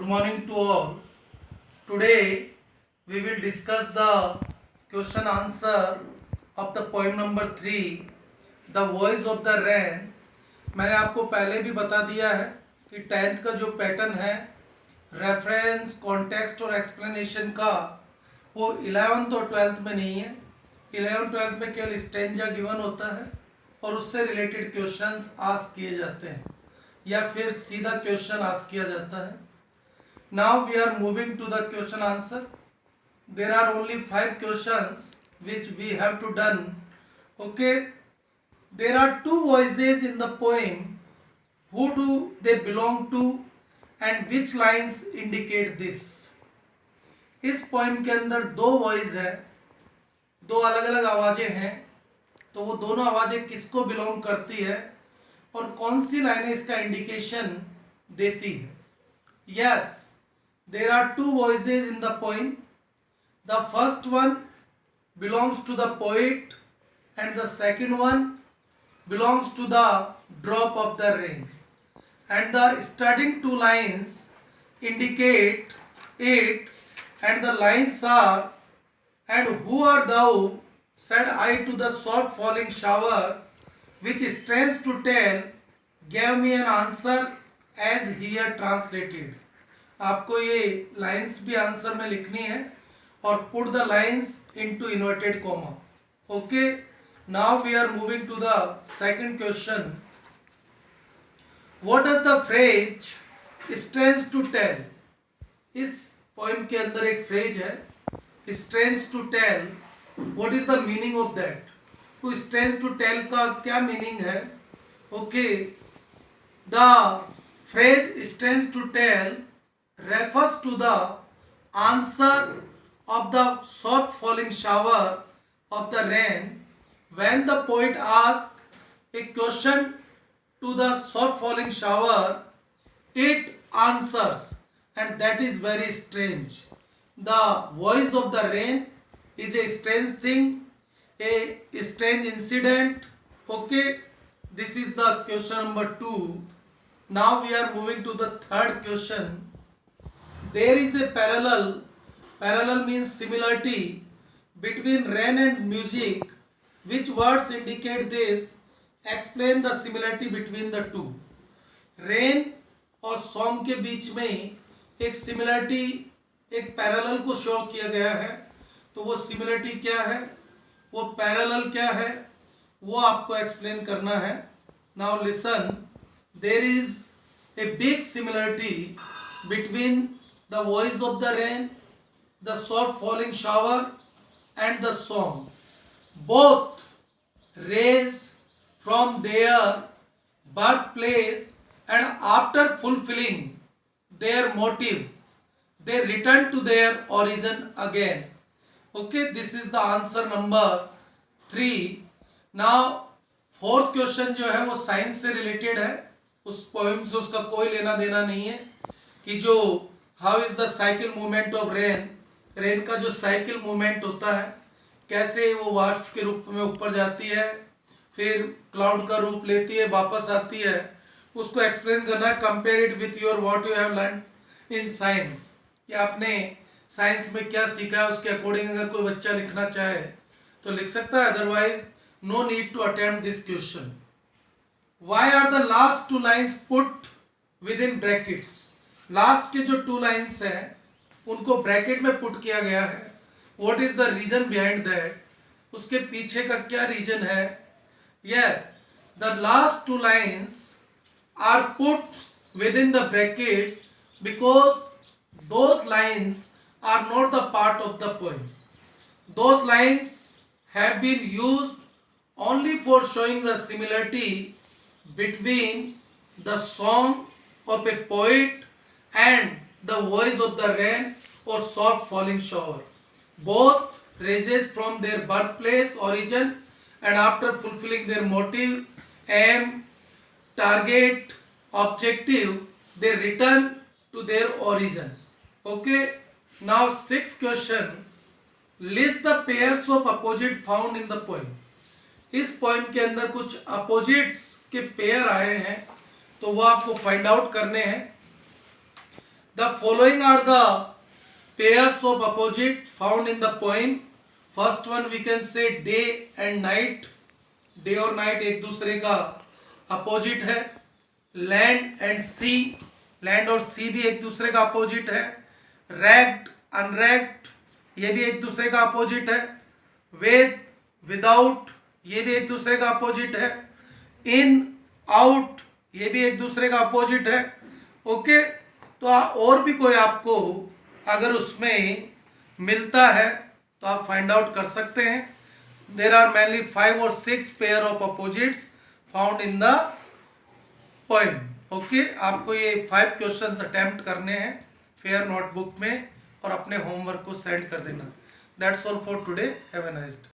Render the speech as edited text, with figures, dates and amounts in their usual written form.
Good morning to all. Today we will discuss the question answer of the poem number 3, The Voice of the Rain. मैंने आपको पहले भी बता दिया है कि 10th का जो पैटर्न है रेफरेंस, कॉन्टेक्स्ट और एक्सप्लेनेशन का, वो 11th और 12th में नहीं है. 11th 12th में केवल स्टेंजा गिवन होता है और उससे रिलेटेड क्वेश्चंस आस्क किए जाते हैं या फिर सीधा क्वेश्चन आस्क किया जाता है. Now we are moving to the question answer. There are only 5 questions which we have to done. Okay. There are 2 voices in the poem. Who do they belong to and which lines indicate this? इस poem के अंदर 2 voice है, 2 अलग अलग आवाजें हैं. तो वो दोनों आवाजें किसको बिलोंग करती है और कौन सी लाइनें इसका इंडिकेशन देती है. Yes, there are 2 voices in the poem. The first one belongs to the poet and the second one belongs to the drop of the rain. And the starting 2 lines indicate it, and the lines are, and who are thou, said I to the soft falling shower, which stands to tell, gave me an answer as here translated. आपको ये lines भी answer में लिखनी है और put the lines into inverted comma. Okay, now we are moving to the second question. What does the phrase strange to tell? इस poem के अंदर एक फ्रेज है, strange to tell. What is the meaning of that? तो strange to tell का क्या meaning है? Okay, the phrase strange to tell refers to the answer of the soft falling shower of the rain. When the poet asks a question to the soft falling shower, it answers, and that is very strange. The voice of the rain is a strange thing, a strange incident. Okay, this is the question number 2. Now we are moving to the third question. There is a parallel means similarity between rain and music. Which words indicate this? Explain the similarity between the two. Rain और song के बीच में एक similarity, एक parallel को show किया गया है. तो वो सिमिलरिटी क्या है, वो पैरेलल क्या है, वो आपको एक्सप्लेन करना है. Now listen. There is a big similarity between the voice of the rain, the soft falling shower and the song. Both raise from their birthplace, and after fulfilling their motive, they return to their origin again. Okay, this is the answer number 3. Now fourth question जो है वो science से related है. उस poem से उसका कोई लेना देना नहीं है कि जो how is the cycle movement of rain, rain का जो साइकिल मूवमेंट होता है, कैसे वो वाष्प के रूप में ऊपर जाती है, फिर क्लाउड का रूप लेती है, वापस आती है, उसको एक्सप्लेन करना है. Compare it with your what you have learn in science, कि आपने साइंस में क्या सीखा है उसके अकॉर्डिंग अगर कोई बच्चा लिखना चाहे तो लिख सकता है. Otherwise no need to attempt this question. Why are the last 2 lines put within brackets? Last के जो 2 लाइन्स हैं उनको ब्रैकेट में पुट किया गया है. What is the reason behind that? उसके पीछे का क्या रीजन है? Yes, the last 2 lines are put within the brackets because those lines are not the part of the poem. Those lines have been used only for showing the similarity between the song of a poet and the voice of the rain or soft falling shower. Both raises from their birthplace, origin, and after fulfilling their motive, aim, target, objective, they return to their origin. Okay, now sixth question. List the pairs of opposite found in the poem. इस poem के अंदर कुछ opposites के pair आए हैं तो वो आपको फाइंड आउट करने हैं. The following are the pairs of opposite found in the poem. First one we can say day and night. Day और night एक दूसरे का अपोजिट है. लैंड एंड सी, लैंड और सी भी एक दूसरे का अपोजिट है. रैग्ड अनरैग्ड, ये भी एक दूसरे का अपोजिट है. विद विदाउट, ये भी एक दूसरे का अपोजिट है. इन आउट, ये भी एक दूसरे का अपोजिट है. ओके, तो और भी कोई आपको अगर उसमें मिलता है तो आप फाइंड आउट कर सकते हैं. There are mainly 5 or 6 pair of opposites found in the poem. Okay, आपको ये 5 क्वेश्चंस अटेम्प्ट करने हैं फेयर नोटबुक में और अपने होमवर्क को सेंड कर देना. That's all for today. Have a nice day.